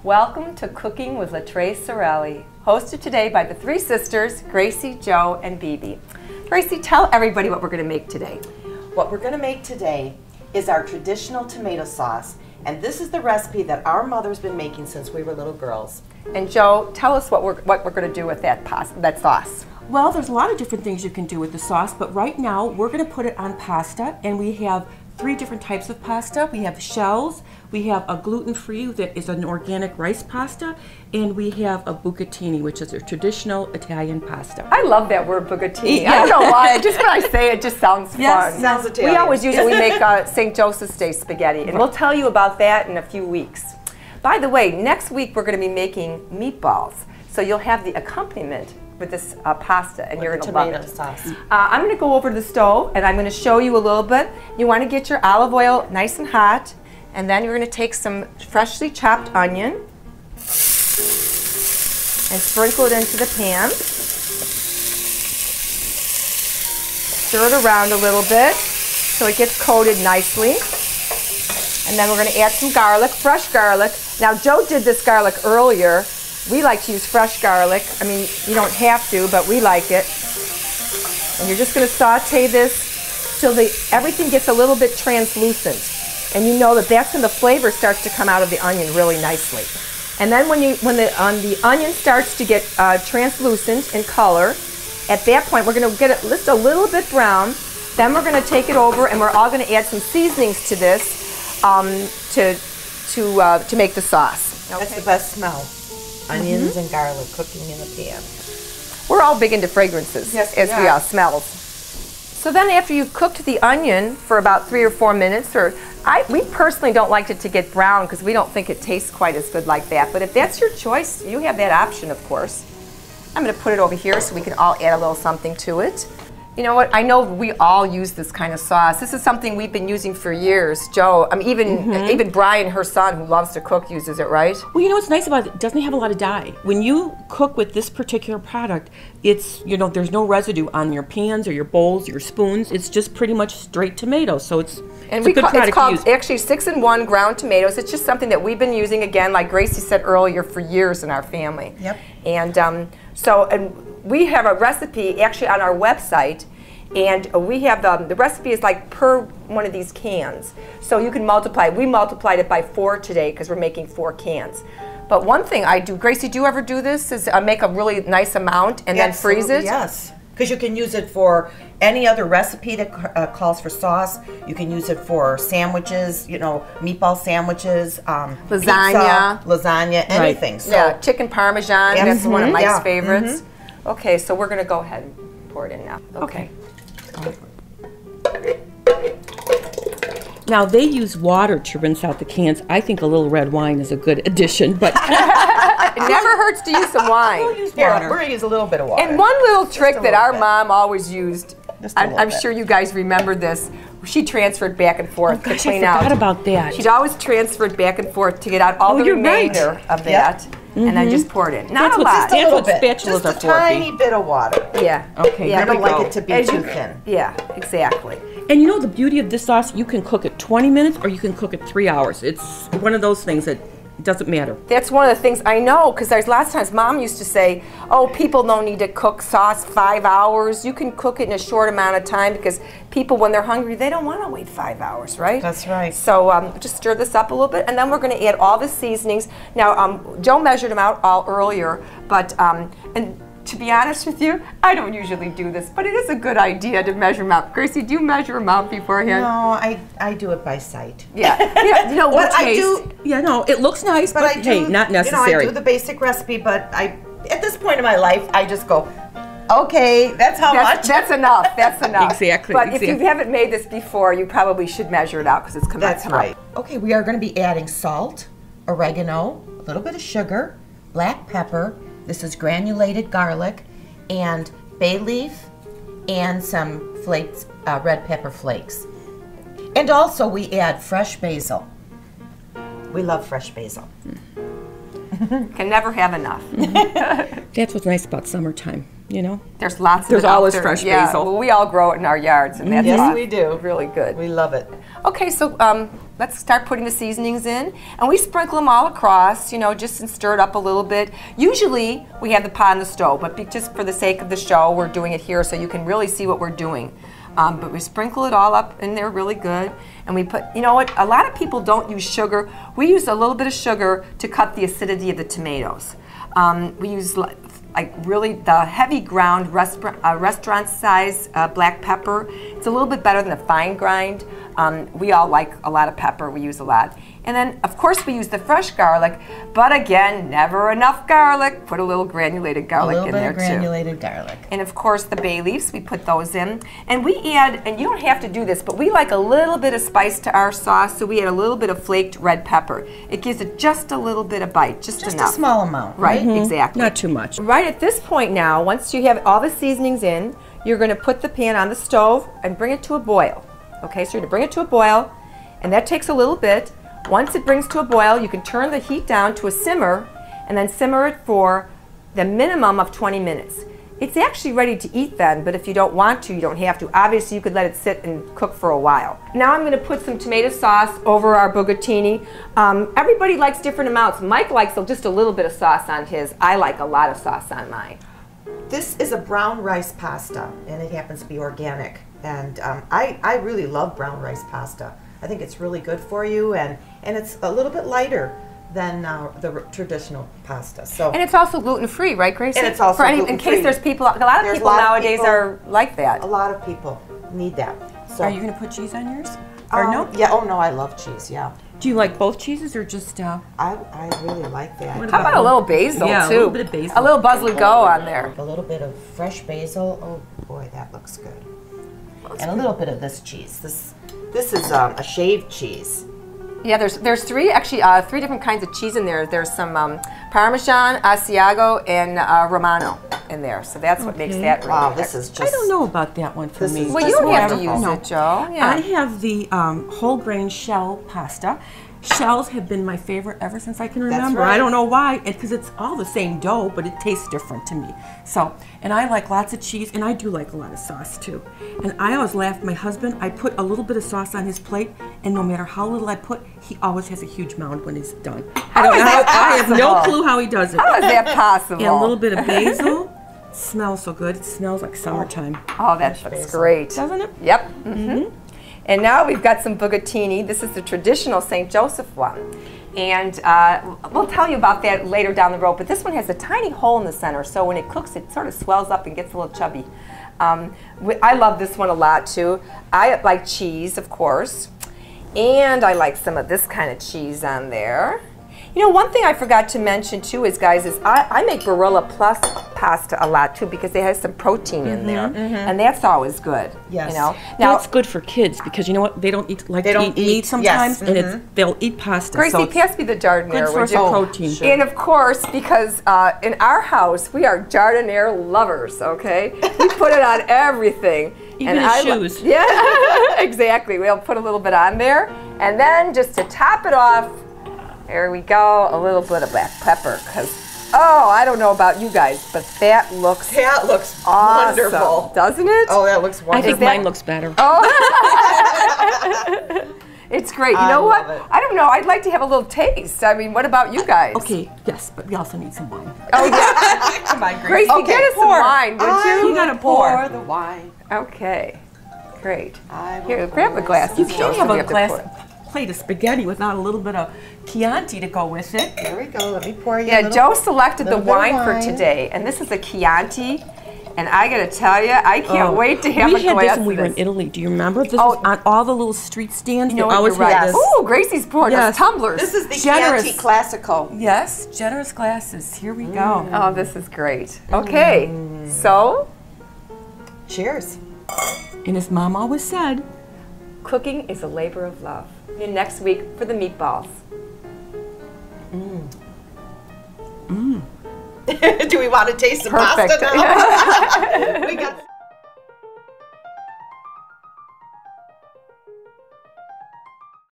Welcome to Cooking with LaTrace Sorelli, hosted today by the three sisters, Gracie, Jo, and Bibi. Gracie, tell everybody what we're going to make today. What we're going to make today is our traditional tomato sauce, and this is the recipe that our mother's been making since we were little girls. And Jo, tell us what we're going to do with that sauce. Well, there's a lot of different things you can do with the sauce, but right now we're going to put it on pasta, and we have 3 different types of pasta. We have shells, we have a gluten-free that is an organic rice pasta, and we have a bucatini, which is a traditional Italian pasta. I love that word, bucatini. I don't know why. Just when I say it, it just sounds Yes, fun. sounds Italian. We always use it. We make St. Joseph's Day spaghetti, and we'll tell you about that in a few weeks. By the way, next week we're going to be making meatballs, so you'll have the accompaniment with this pasta, and you're going to love it. Sauce. I'm going to go over to the stove, and I'm going to show you a little bit. You want to get your olive oil nice and hot, and then you're going to take some freshly chopped onion and sprinkle it into the pan. Stir it around a little bit so it gets coated nicely. And then we're going to add some garlic, fresh garlic. Now, Jo did this garlic earlier. We like to use fresh garlic. I mean, you don't have to, but we like it. And you're just going to saute this till everything gets a little bit translucent. And you know that's when the flavor starts to come out of the onion really nicely. And then when the onion starts to get translucent in color, at that point we're going to get it just a little bit brown. Then we're going to take it over, and we're all going to add some seasonings to this to make the sauce. Okay. That's the best smell. Onions and garlic cooking in the pan. We're all big into fragrances, yes, as we are, smells. So then after you've cooked the onion for about 3 or 4 minutes, we personally don't like it to get brown because we don't think it tastes quite as good like that. But if that's your choice, you have that option, of course. I'm going to put it over here so we can all add a little something to it. You know what? I know we all use this kind of sauce. This is something we've been using for years. Jo, I mean, even Brian, her son, who loves to cook, uses it, right? Well, you know what's nice about it? It doesn't have a lot of dye. When you cook with this particular product, it's, you know, there's no residue on your pans or your bowls, your spoons. It's just pretty much straight tomatoes. So it's a good product it's called to use. actually 6-in-1 ground tomatoes. It's just something that we've been using, again, like Gracie said earlier, for years in our family. Yep. And we have a recipe actually on our website, and we have the recipe is like per one of these cans. So you can multiply. We multiplied it by 4 today because we're making 4 cans. But one thing I do, Gracie, do you ever do this? Is make a really nice amount and then freeze it? Yes, because you can use it for any other recipe that calls for sauce. You can use it for sandwiches, you know, meatball sandwiches, lasagna, pizza, lasagna, anything. Right. So, yeah, chicken parmesan. Yes. That's one of Mike's favorites. Okay, so we're going to go ahead and pour it in now. Okay. Now, they use water to rinse out the cans. I think a little red wine is a good addition, but it never hurts to use some wine. we're going to use a little bit of water. And one little trick that our bit. mom always used, I'm sure you guys remember this, she transferred back and forth to clean out. I forgot about that. She'd always transferred back and forth to get out all the remainder of that, and then just pour it in. Not a lot. Just a little bit. Spatulas Just a are for, tiny bit of water. Yeah. Okay, Yeah, I don't but like it to be too thin. Yeah, exactly. And you know the beauty of this sauce, you can cook it 20 minutes or you can cook it 3 hours. It's one of those things that doesn't matter. That's one of the things I know, because there's lots of times Mom used to say, oh, people don't need to cook sauce 5 hours. You can cook it in a short amount of time because people, when they're hungry, they don't want to wait 5 hours, right? That's right. So just stir this up a little bit, and then we're going to add all the seasonings. Now, Jo measured them out all earlier, but, and to be honest with you, I don't usually do this, but it is a good idea to measure them out. Gracie, do you measure them out beforehand? No, I do it by sight. Yeah. You know, What I taste. do, Yeah, no, it looks nice, but, I do, hey, not necessary. You know, I do the basic recipe, but at this point in my life, I just go, okay, that's how much. That's enough. That's enough. Exactly. But if you haven't made this before, you probably should measure it out because it's coming out. That's right. Okay, we are going to be adding salt, oregano, a little bit of sugar, black pepper. This is granulated garlic, and bay leaf, and some flakes, red pepper flakes. And also we add fresh basil. We love fresh basil. Can never have enough. That's what's nice about summertime, you know? There's lots of There's it out always there. fresh Yeah, basil. well, we all grow it in our yards, and that's Yes, we do. really good. We love it. Okay, so let's start putting the seasonings in. And we sprinkle them all across, you know, just and stir it up a little bit. Usually we have the pot on the stove, but just for the sake of the show, we're doing it here so you can really see what we're doing. But we sprinkle it all up in there really good. And we put, you know what, a lot of people don't use sugar. We use a little bit of sugar to cut the acidity of the tomatoes. We use like really the heavy ground restaurant size black pepper. It's a little bit better than the fine grind. We all like a lot of pepper, we use a lot. And then of course we use the fresh garlic, but again, never enough garlic. Put a little granulated garlic in there too. A little bit of granulated garlic. And of course the bay leaves, we put those in. And we add, and you don't have to do this, but we like a little bit of spice to our sauce, so we add a little bit of flaked red pepper. It gives it just a little bit of bite, just enough. Just a small amount. Right, exactly. Not too much. Right at this point now, once you have all the seasonings in, you're going to put the pan on the stove and bring it to a boil. Okay, so you're going to bring it to a boil, and that takes a little bit. Once it brings to a boil, you can turn the heat down to a simmer, and then simmer it for the minimum of 20 minutes. It's actually ready to eat then, but if you don't want to, you don't have to. Obviously, you could let it sit and cook for a while. Now I'm going to put some tomato sauce over our bucatini. Everybody likes different amounts. Mike likes just a little bit of sauce on his. I like a lot of sauce on mine. This is a brown rice pasta, and it happens to be organic. And I really love brown rice pasta. I think it's really good for you, and it's a little bit lighter than the traditional pasta. So, and it's also gluten-free, right, Gracie? And it's also gluten-free. In case there's people, a lot of people nowadays are like that. A lot of people need that. So, are you going to put cheese on yours? Or no? Yeah. Oh no, I love cheese. Yeah. Do you like both cheeses or just? I really like that. How about a little basil too? Yeah, a little bit of basil. A little basil go on there. A little bit of fresh basil. Oh boy, that looks good. And a little bit of this cheese. This is a shaved cheese. Yeah, there's three different kinds of cheese in there. There's some Parmesan, Asiago, and Romano in there. So that's what makes that. Wow, really this is just. I don't know about that one for me. Well, you don't have to use it, Joe. Yeah. I have the whole grain shell pasta. Shells have been my favorite ever since I can remember. right. I don't know why, because it's all the same dough, but it tastes different to me. So, and I like lots of cheese, and I do like a lot of sauce too. And I always laugh at my husband. I put a little bit of sauce on his plate, and no matter how little I put, he always has a huge mound when he's done. I have no clue how he does it. How is that possible? And a little bit of basil. It smells so good. It smells like summertime. Oh, that looks great. Doesn't it? Yep. Mm-hmm. And now we've got some bucatini. This is the traditional St. Joseph one. And we'll tell you about that later down the road, but this one has a tiny hole in the center, so when it cooks, it sort of swells up and gets a little chubby. I love this one a lot too. I like cheese, of course, and I like some of this kind of cheese on there. You know, one thing I forgot to mention too is, guys, I make Barilla Plus pasta a lot too because it has some protein in there, and that's always good. Yes. You know, Now it's good for kids because you know what? They don't eat eat meat sometimes, yes. and they'll eat pasta. Gracie, so pass me the Jardiniere, good would source you? of protein. Sure. And of course, because in our house we are Jardiniere lovers. Okay, we put it on everything. Even his shoes. Yeah, exactly. We'll put a little bit on there, and then just to top it off. There we go, a little bit of black pepper, because, oh, I don't know about you guys, but that looks awesome, wonderful. Doesn't it? Oh, that looks wonderful. I think mine looks better. Oh. It's great. You know what? love it. I don't know. I'd like to have a little taste. I mean, what about you guys? Okay, yes, but we also need some wine. Oh, yeah. Come on, Gracie, get us some wine, would you? You gotta pour. the wine. Okay, great. I will Here, grab the glass. You can't have a glass. plate of spaghetti without a little bit of Chianti to go with it. There we go. Let me pour you a Yeah, little. Joe selected the little bit of wine for wine. today, and this is a Chianti. And I gotta tell you, I can't wait to have a We had glass this when we of were in this. Italy. Do you remember? This Oh. was on all the little street stands. You know They what, always you're right. had this. Ooh, Gracie's poured us Yes. tumblers. This is the Generous. Chianti Classico. Yes, generous glasses. Here we go. Oh, this is great. Okay, so Cheers. And as Mom always said, cooking is a labor of love. And next week for the meatballs. Do we want to taste the Perfect. pasta now? We got.